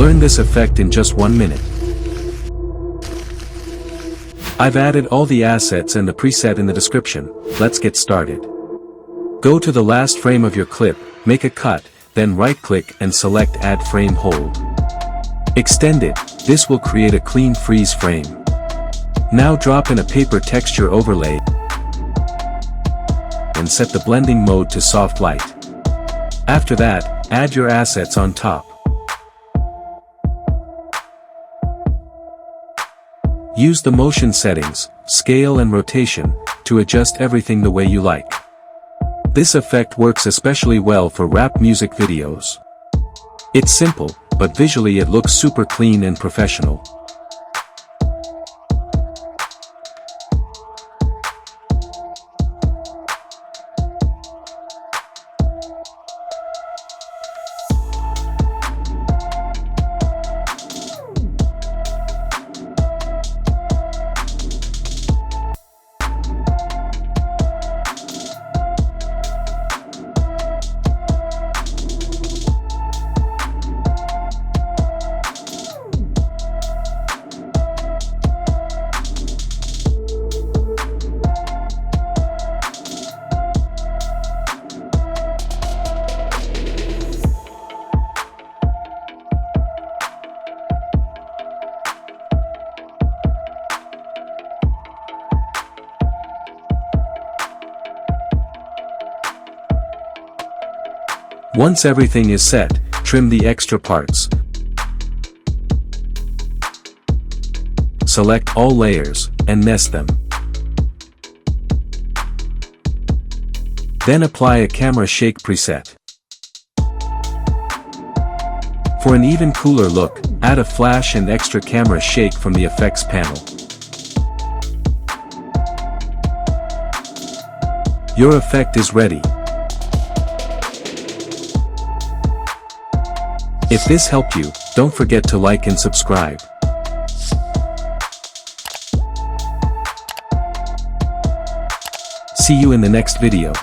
Learn this effect in just 1 minute. I've added all the assets and the preset in the description. Let's get started. Go to the last frame of your clip, make a cut, then right-click and select Add Frame Hold. Extend it. This will create a clean freeze frame. Now drop in a paper texture overlay and set the blending mode to soft light. After that, add your assets on top. Use the motion settings, scale and rotation, to adjust everything the way you like. This effect works especially well for rap music videos. It's simple, but visually it looks super clean and professional. Once everything is set, trim the extra parts. Select all layers, and nest them. Then apply a camera shake preset. For an even cooler look, add a flash and extra camera shake from the effects panel. Your effect is ready. If this helped you, don't forget to like and subscribe. See you in the next video.